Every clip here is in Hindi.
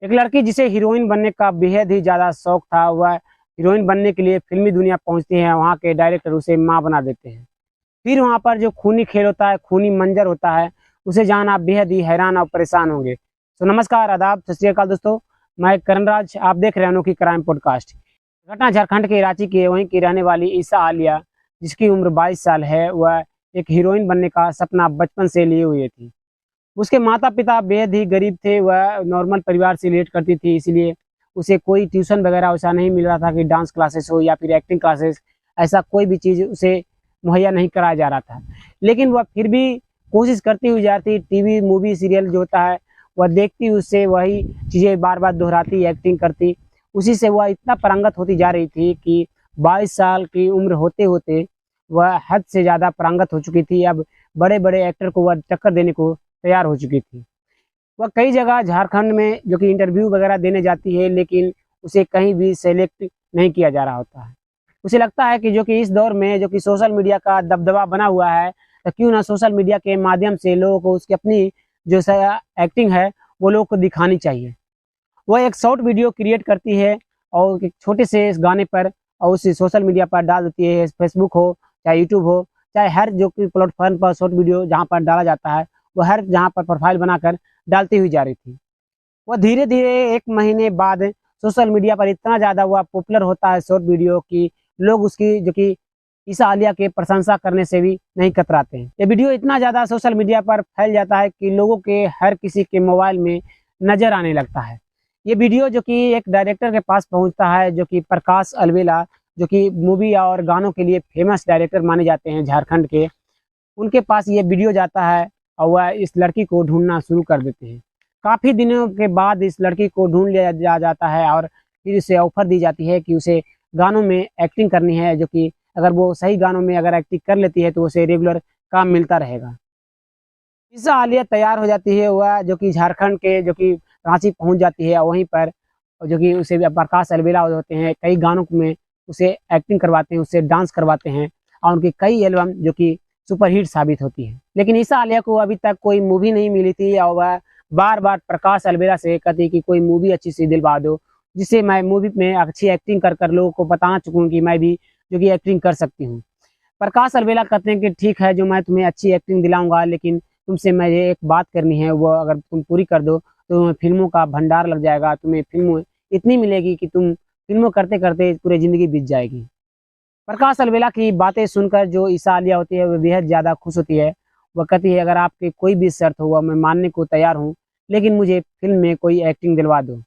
एक लड़की जिसे हीरोइन बनने का बेहद ही ज़्यादा शौक था, वह हीरोइन बनने के लिए फिल्मी दुनिया पहुंचती है। वहाँ के डायरेक्टर उसे माँ बना देते हैं। फिर वहाँ पर जो खूनी खेल होता है, खूनी मंजर होता है, उसे जान आप बेहद ही हैरान और परेशान होंगे। तो नमस्कार, आदाब, सत श्री अकाल दोस्तों। मैं करण राज, आप देख रहे हैं अनोखी क्राइम पॉडकास्ट। घटना झारखंड के रांची के वहीं की रहने वाली ईसा आलिया, जिसकी उम्र 22 साल है, वह एक हीरोइन बनने का सपना बचपन से लिए हुए थी। उसके माता पिता बेहद ही गरीब थे। वह नॉर्मल परिवार से रिलेट करती थी, इसलिए उसे कोई ट्यूशन वगैरह वैसा नहीं मिल रहा था कि डांस क्लासेस हो या फिर एक्टिंग क्लासेस, ऐसा कोई भी चीज़ उसे मुहैया नहीं कराया जा रहा था। लेकिन वह फिर भी कोशिश करती हुई जाती। टीवी मूवी सीरियल जो होता है वह देखती, उससे वही चीज़ें बार बार दोहराती, एक्टिंग करती। उसी से वह इतना पारंगत होती जा रही थी कि 22 साल की उम्र होते होते वह हद से ज़्यादा पारंगत हो चुकी थी। अब बड़े बड़े एक्टर को वह टक्कर देने को तैयार हो चुकी थी। वह कई जगह झारखंड में जो कि इंटरव्यू वगैरह देने जाती है, लेकिन उसे कहीं भी सेलेक्ट नहीं किया जा रहा होता है। उसे लगता है कि जो कि इस दौर में जो कि सोशल मीडिया का दबदबा बना हुआ है, तो क्यों ना सोशल मीडिया के माध्यम से लोगों को उसकी अपनी जो एक्टिंग है वो लोगों को दिखानी चाहिए। वह एक शॉर्ट वीडियो क्रिएट करती है और एक छोटे से इस गाने पर और उसे सोशल मीडिया पर डाल देती है। फेसबुक हो चाहे यूट्यूब हो, चाहे हर जो कि प्लेटफॉर्म पर शॉर्ट वीडियो जहाँ पर डाला जाता है, वो हर जहाँ पर प्रोफाइल बनाकर डालती हुई जा रही थी। वह धीरे धीरे 1 महीने बाद सोशल मीडिया पर इतना ज़्यादा वह पॉपुलर होता है शॉर्ट वीडियो कि लोग उसकी जो कि ईसा आलिया के प्रशंसा करने से भी नहीं कतराते हैं। ये वीडियो इतना ज़्यादा सोशल मीडिया पर फैल जाता है कि लोगों के हर किसी के मोबाइल में नज़र आने लगता है। ये वीडियो जो कि एक डायरेक्टर के पास पहुंचता है, जो कि प्रकाश अलवेला, जो कि मूवी और गानों के लिए फेमस डायरेक्टर माने जाते हैं झारखंड के। उनके पास ये वीडियो जाता है और वह इस लड़की को ढूंढना शुरू कर देते हैं। काफ़ी दिनों के बाद इस लड़की को ढूंढ लिया जाता है और फिर उसे ऑफर दी जाती है कि उसे गानों में एक्टिंग करनी है, जो कि अगर वो सही गानों में अगर एक्टिंग कर लेती है तो उसे रेगुलर काम मिलता रहेगा। ईसा आलिया तैयार हो जाती है, वह जो कि झारखंड के जो कि रांची पहुंच जाती है। वहीं पर जो कि उसे प्रकाश अलवेला होते हैं, कई गानों में उसे एक्टिंग करवाते हैं, उससे डांस करवाते हैं और उनकी कई एल्बम जो कि सुपरहिट साबित होती है। लेकिन ईसा आलिया को अभी तक कोई मूवी नहीं मिली थी और वह बार बार प्रकाश अलवेला से कहती कि कोई मूवी अच्छी सी दिलवा दो, जिससे मैं मूवी में अच्छी एक्टिंग कर कर लोगों को बता चुकूँ कि मैं भी जो कि एक्टिंग कर सकती हूँ। प्रकाश अलवेला कहते हैं कि ठीक है, जो मैं तुम्हें अच्छी एक्टिंग दिलाऊंगा, लेकिन तुमसे मैं ये एक बात करनी है, वो अगर तुम पूरी कर दो तो तुम्हें फिल्मों का भंडार लग जाएगा, तुम्हें फिल्मों इतनी मिलेगी कि तुम फिल्मों करते करते पूरी ज़िंदगी बीत जाएगी। प्रकाश अलवेला की बातें सुनकर जो ईसा आलिया होती है वह बेहद ज़्यादा खुश होती है। वह कहती है, अगर आपकी कोई भी शर्त हो मैं मानने को तैयार हूँ, लेकिन मुझे फिल्म में कोई एक्टिंग दिलवा दो।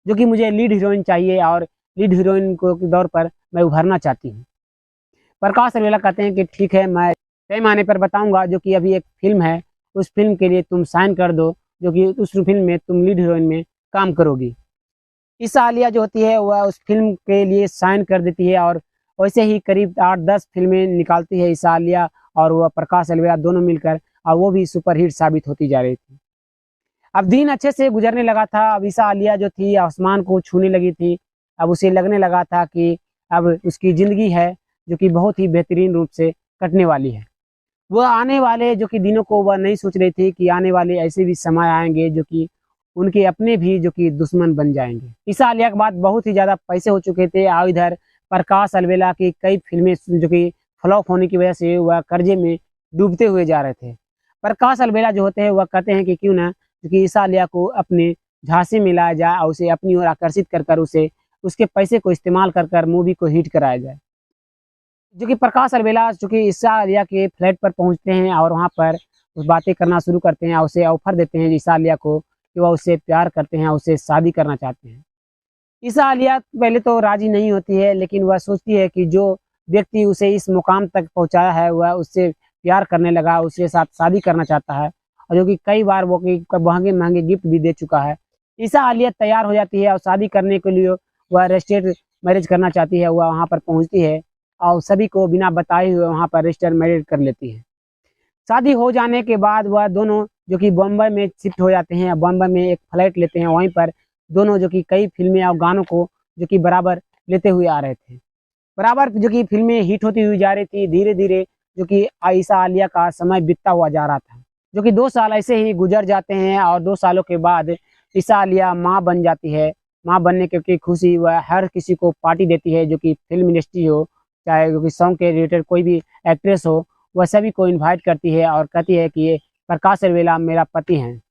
जो कि मुझे लीड हीरोइन चाहिए और लीड हीरोइन को के दौर पर मैं उभरना चाहती हूँ। प्रकाश अलवेला कहते हैं कि ठीक है, मैं तय आने पर बताऊंगा, जो कि अभी एक फिल्म है, उस फिल्म के लिए तुम साइन कर दो, जो कि उस फिल्म में तुम लीड हीरोइन में काम करोगी। ईसा आलिया जो होती है वह उस फिल्म के लिए साइन कर देती है और वैसे ही करीब 8-10 फिल्में निकालती है ईसा आलिया और वह प्रकाश अलवेला दोनों मिलकर, और वो भी सुपरहिट साबित होती जा रही थी। अब दिन अच्छे से गुजरने लगा था। अब ईसा आलिया जो थी आसमान को छूने लगी थी। अब उसे लगने लगा था कि अब उसकी ज़िंदगी है जो कि बहुत ही बेहतरीन रूप से कटने वाली है। वह आने वाले जो कि दिनों को वह नहीं सोच रही थी कि आने वाले ऐसे भी समय आएंगे जो कि उनके अपने भी जो कि दुश्मन बन जाएंगे। ईसा आलिया के बाद बहुत ही ज़्यादा पैसे हो चुके थे और इधर प्रकाश अलवेला की कई फिल्में जो कि फ्लॉप होने की वजह से वह कर्जे में डूबते हुए जा रहे थे। प्रकाश अलवेला जो होते हैं वह कहते हैं कि क्यों ना क्योंकि ईसा आलिया को अपने झांसे में लाया जाए और उसे अपनी ओर आकर्षित कर कर उसे उसके पैसे को इस्तेमाल कर कर मूवी को हिट कराया जाए। जो कि प्रकाश अलवेला जो कि ईसा आलिया के फ्लैट पर पहुंचते हैं और वहां पर उस बातें करना शुरू करते हैं और उसे ऑफर देते हैं ईसा आलिया को कि वह उससे प्यार करते हैं, उससे शादी करना चाहते हैं। ईसा आलिया पहले तो राजी नहीं होती है, लेकिन वह सोचती है कि जो व्यक्ति उसे इस मुकाम तक पहुंचाया है वह उससे प्यार करने लगा, उसके साथ शादी करना चाहता है और जो कि कई बार वो महंगे महंगे गिफ्ट भी दे चुका है। ईसा आलिया तैयार हो जाती है और शादी करने के लिए वह रजिस्टर्ड मैरिज करना चाहती है। वह वहाँ पर पहुँचती है और सभी को बिना बताए हुए वहाँ पर रजिस्टर मैरिज कर लेती है। शादी हो जाने के बाद वह दोनों जो कि बम्बई में शिफ्ट हो जाते हैं। बम्बई में एक फ्लैट लेते हैं, वहीं पर दोनों जो कि कई फिल्में और गानों को जो कि बराबर लेते हुए आ रहे थे। बराबर जो कि फिल्में हिट होती हुई जा रही थी। धीरे धीरे जो कि ईसा आलिया का समय बीतता हुआ जा रहा था, जो कि 2 साल ऐसे ही गुजर जाते हैं और 2 सालों के बाद ईसा आलिया माँ बन जाती है। माँ बनने की खुशी वह हर किसी को पार्टी देती है, जो कि फिल्म इंडस्ट्री हो, चाहे जो कि सॉन्ग के रिलेटेड कोई भी एक्ट्रेस हो, वह सभी को इनवाइट करती है और कहती है कि ये प्रकाश अलवेला मेरा पति हैं।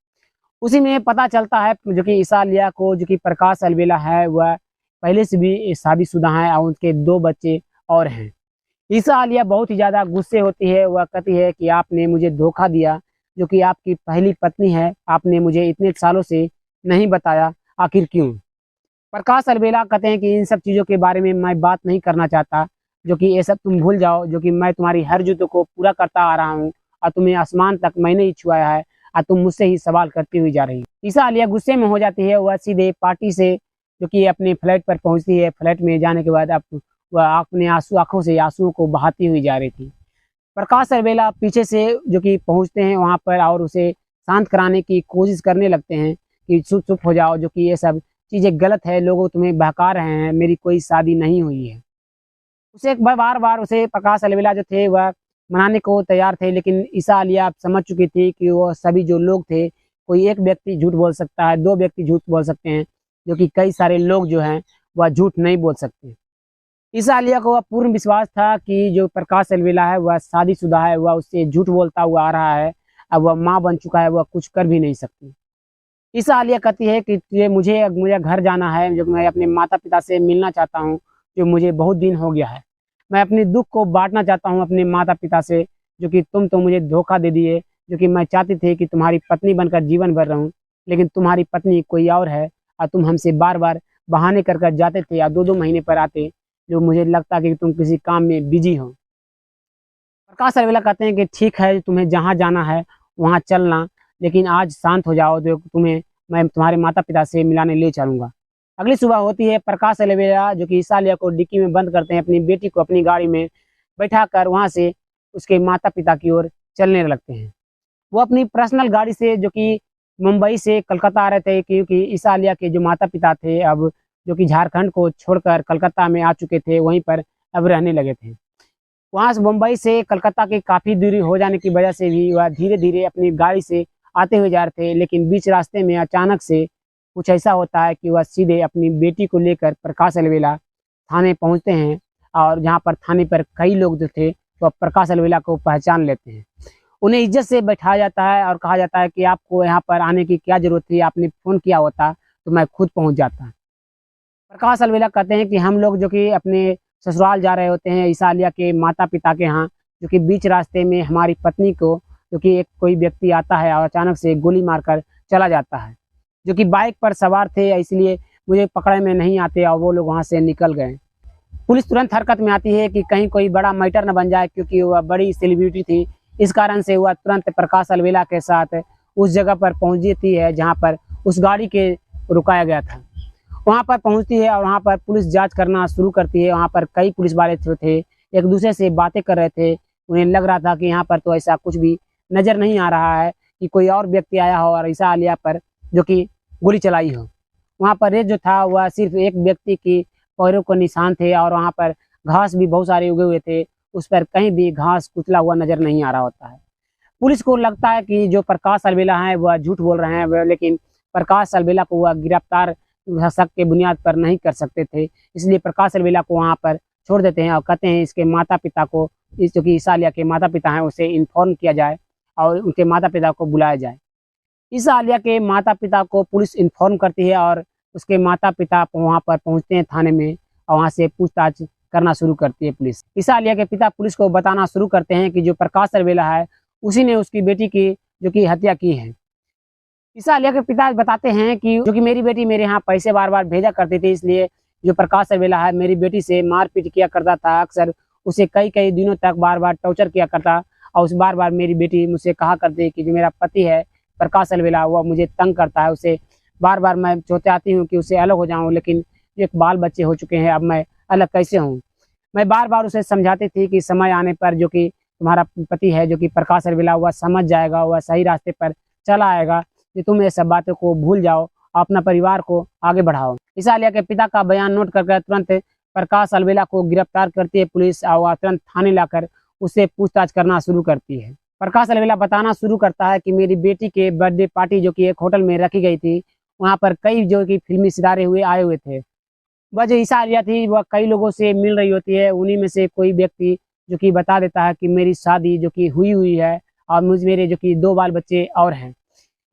उसी में पता चलता है जो कि ईसा आलिया को, जो कि प्रकाश अलवेला है, वह पहले से भी शादीशुदा है और उनके 2 बच्चे और हैं। ईसा आलिया बहुत ही ज़्यादा गुस्से होती है। वह कहती है कि आपने मुझे धोखा दिया, जो कि आपकी पहली पत्नी है, आपने मुझे इतने सालों से नहीं बताया, आखिर क्यों? प्रकाश अलवेला कहते हैं कि इन सब चीज़ों के बारे में मैं बात नहीं करना चाहता, जो कि ये सब तुम भूल जाओ, जो कि मैं तुम्हारी हर जरूरतों को पूरा करता आ रहा हूँ और तुम्हें आसमान तक मैंने ही छुआया है और तुम मुझसे ही सवाल करती हुई जा रही हो। ईसा आलिया गुस्से में हो जाती है। वह सीधे पार्टी से जो कि अपने फ्लैट पर पहुंचती है। फ्लैट में जाने के बाद अब वह अपने आंखों से आंसुओं को बहाती हुई जा रही थी। प्रकाश अलवेला पीछे से जो कि पहुंचते हैं वहां पर और उसे शांत कराने की कोशिश करने लगते हैं कि चुप चुप हो जाओ, जो कि ये सब चीज़ें गलत है, लोग तुम्हें बहका रहे हैं, मेरी कोई शादी नहीं हुई है। उसे बार बार उसे प्रकाश अलवेला जो थे वह मनाने को तैयार थे, लेकिन ईसा आलिया समझ चुकी थी कि वो सभी जो लोग थे, कोई एक व्यक्ति झूठ बोल सकता है, 2 व्यक्ति झूठ बोल सकते हैं, जो कि कई सारे लोग जो हैं वह झूठ नहीं बोल सकते। ईसा आलिया को वह पूर्ण विश्वास था कि जो प्रकाश अलवेला है वह शादीशुदा है, वह उससे झूठ बोलता हुआ आ रहा है, अब वह माँ बन चुका है, वह कुछ कर भी नहीं सकती। ईसा आलिया कहती है कि ये मुझे मुझे घर जाना है, जो मैं अपने माता पिता से मिलना चाहता हूँ, जो मुझे बहुत दिन हो गया है। मैं अपने दुख को बांटना चाहता हूँ अपने माता पिता से, जो कि तुम तो मुझे धोखा दे दिए, जो कि मैं चाहती थी कि तुम्हारी पत्नी बनकर जीवन भर रहूं, लेकिन तुम्हारी पत्नी कोई और है और तुम हमसे बार बार बहाने कर कर जाते थे या 2-2 महीने पर आते, जो मुझे लगता कि तुम किसी काम में बिजी हो। प्रकाश अलवेला कहते हैं कि ठीक है, तुम्हें जहाँ जाना है वहाँ चलना, लेकिन आज शांत हो जाओ, जो तुम्हें मैं तुम्हारे माता पिता से मिलाने ले चलूंगा। अगली सुबह होती है। प्रकाश अलवेला जो कि ईसा आलिया को डिक्की में बंद करते हैं, अपनी बेटी को अपनी गाड़ी में बैठा कर वहाँ से उसके माता पिता की ओर चलने लगते हैं। वो अपनी पर्सनल गाड़ी से, जो कि मुंबई से कलकत्ता आ रहे थे, क्योंकि ईसा आलिया के जो माता पिता थे अब जो कि झारखंड को छोड़कर कलकत्ता में आ चुके थे, वहीं पर अब रहने लगे थे। वहाँ से मुंबई से कलकत्ता की काफ़ी दूरी हो जाने की वजह से भी वह धीरे धीरे अपनी गाड़ी से आते हुए जा रहे थे, लेकिन बीच रास्ते में अचानक से कुछ ऐसा होता है कि वह सीधे अपनी बेटी को लेकर प्रकाश अलवेला थाने पहुँचते हैं, और जहाँ पर थाने पर कई लोग जो थे वह प्रकाश अलवेला को पहचान लेते हैं। उन्हें इज्जत से बैठाया जाता है और कहा जाता है कि आपको यहाँ पर आने की क्या ज़रूरत थी, आपने फ़ोन किया होता तो मैं खुद पहुँच जाता। प्रकाश अलवेला कहते हैं कि हम लोग जो कि अपने ससुराल जा रहे होते हैं ईसा आलिया के माता पिता के यहाँ, जो कि बीच रास्ते में हमारी पत्नी को जो कि एक कोई व्यक्ति आता है और अचानक से गोली मारकर चला जाता है, जो कि बाइक पर सवार थे, इसलिए मुझे पकड़े में नहीं आते और वो लोग वहाँ से निकल गए। पुलिस तुरंत हरकत में आती है कि कहीं कोई बड़ा मैटर न बन जाए, क्योंकि वह बड़ी सेलिब्रिटी थी, इस कारण से वह तुरंत प्रकाश अलवेला के साथ उस जगह पर पहुँच जाती है जहाँ पर उस गाड़ी के रुकाया गया था। वहाँ पर पहुँचती है और वहाँ पर पुलिस जांच करना शुरू करती है। वहाँ पर कई पुलिस वाले जो थे एक दूसरे से बातें कर रहे थे। उन्हें लग रहा था कि यहाँ पर तो ऐसा कुछ भी नज़र नहीं आ रहा है कि कोई और व्यक्ति आया हो और ईसा आलिया पर जो कि गोली चलाई हो। वहाँ पर रेत जो था वह सिर्फ एक व्यक्ति की पैरों को निशान थे और वहाँ पर घास भी बहुत सारे उगे हुए थे, उस पर कहीं भी घास कुचला हुआ नज़र नहीं आ रहा होता है। पुलिस को लगता है कि जो प्रकाश अलवेला है वह झूठ बोल रहे हैं, लेकिन प्रकाश अलवेला को वह गिरफ्तार शक के बुनियाद पर नहीं कर सकते थे, इसलिए प्रकाश अलवेला को वहाँ पर छोड़ देते हैं और कहते हैं इसके माता पिता को, इस जो कि ईसा आलिया के माता पिता हैं, उसे इन्फॉर्म किया जाए और उनके माता पिता को बुलाया जाए। ईसा आलिया के माता पिता को पुलिस इन्फॉर्म करती है और उसके माता पिता वहाँ पर पहुँचते हैं थाने में और वहाँ से पूछताछ करना शुरू करती है पुलिस। ईसा आलिया के पिता पुलिस को बताना शुरू करते हैं कि जो प्रकाश अलवेला है उसी ने उसकी बेटी की जो कि हत्या की है। ईसा आलिया के पिता बताते हैं कि जो कि मेरी बेटी मेरे यहाँ पैसे बार बार भेजा करती थी, इसलिए जो प्रकाश अलवेला है मेरी बेटी से मारपीट किया करता था, अक्सर उसे कई कई दिनों तक बार बार टॉर्चर किया करता और उस बार बार मेरी बेटी मुझसे कहा करती कि जो मेरा पति है प्रकाश अलवेला वह मुझे तंग करता है, उसे बार बार मैं चाहती हूँ कि उससे अलग हो जाऊँ, लेकिन एक बाल बच्चे हो चुके हैं, अब मैं अलग कैसे हूँ। मैं बार बार उसे समझाती थी कि समय आने पर जो कि तुम्हारा पति है जो कि प्रकाश अलवेला वह समझ जाएगा, वह सही रास्ते पर चला आएगा, कि तुम ये सब बातों को भूल जाओ, अपना परिवार को आगे बढ़ाओ। ईसा आलिया के पिता का बयान नोट करके तुरंत प्रकाश अलवेला को गिरफ्तार करती है पुलिस और तुरंत थाने लाकर उससे पूछताछ करना शुरू करती है। प्रकाश अलवेला बताना शुरू करता है कि मेरी बेटी के बर्थडे पार्टी जो कि एक होटल में रखी गई थी, वहाँ पर कई जो कि फिल्मी सितारे आए हुए थे। वह जो ईसा आलिया थी वह कई लोगों से मिल रही होती है, उन्हीं में से कोई व्यक्ति जो कि बता देता है कि मेरी शादी जो कि हुई है और मेरे जो कि 2 बाल बच्चे और हैं।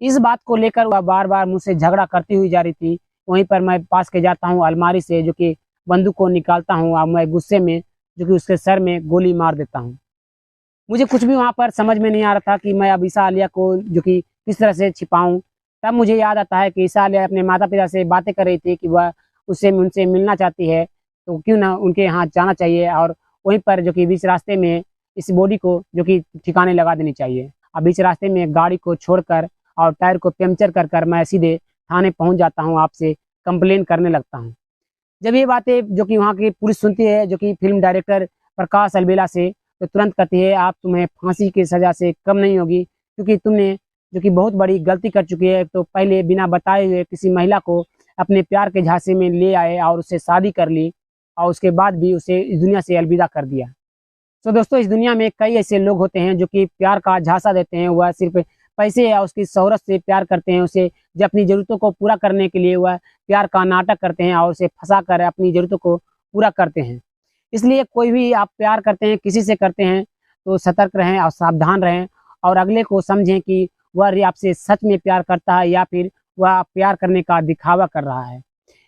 इस बात को लेकर वह बार-बार मुझसे झगड़ा करती हुई जा रही थी। वहीं पर मैं पास के जाता हूँ अलमारी से जो कि बंदूक को निकालता हूँ और मैं गुस्से में जो कि उसके सर में गोली मार देता हूँ। मुझे कुछ भी वहाँ पर समझ में नहीं आ रहा था कि मैं अब ईसा आलिया को जो कि किस तरह से छिपाऊँ। तब मुझे याद आता है कि ईसा आलिया अपने माता-पिता से बातें कर रही थी कि वह उनसे मिलना चाहती है, तो क्यों ना उनके यहाँ जाना चाहिए और वहीं पर जो कि बीच रास्ते में इस बॉडी को जो कि ठिकाने लगा देनी चाहिए। अब बीच रास्ते में गाड़ी को छोड़कर और टायर को पंक्चर कर मैं सीधे थाने पहुँच जाता हूँ, आपसे कंप्लेन करने लगता हूँ। जब ये बातें जो कि वहाँ की पुलिस सुनती है, जो कि फ़िल्म डायरेक्टर प्रकाश अलबेला से, तो तुरंत कहती है, "आप तुम्हें फांसी की सज़ा से कम नहीं होगी, क्योंकि तुमने जो कि बहुत बड़ी गलती कर चुकी है। तो पहले बिना बताए हुए किसी महिला को अपने प्यार के झांसे में ले आए और उससे शादी कर ली और उसके बाद भी उसे इस दुनिया से अलविदा कर दिया।" तो दोस्तों, इस दुनिया में कई ऐसे लोग होते हैं जो कि प्यार का झांसा देते हैं। वह सिर्फ़ पैसे या उसकी शोहरत से प्यार करते हैं। उसे जो अपनी ज़रूरतों को पूरा करने के लिए वह प्यार का नाटक करते हैं और उसे फँसाकर अपनी ज़रूरतों को पूरा करते हैं। इसलिए कोई भी आप प्यार करते हैं, किसी से करते हैं, तो सतर्क रहें और सावधान रहें और अगले को समझें कि वह आपसे सच में प्यार करता है या फिर वह प्यार करने का दिखावा कर रहा है।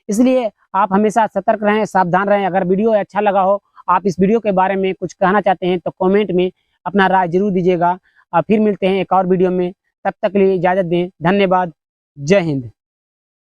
इसलिए आप हमेशा सतर्क रहें, सावधान रहें। अगर वीडियो अच्छा लगा हो, आप इस वीडियो के बारे में कुछ कहना चाहते हैं, तो कमेंट में अपना राय ज़रूर दीजिएगा। फिर मिलते हैं एक और वीडियो में, तब तक के लिए इजाज़त दें। धन्यवाद। जय हिंद।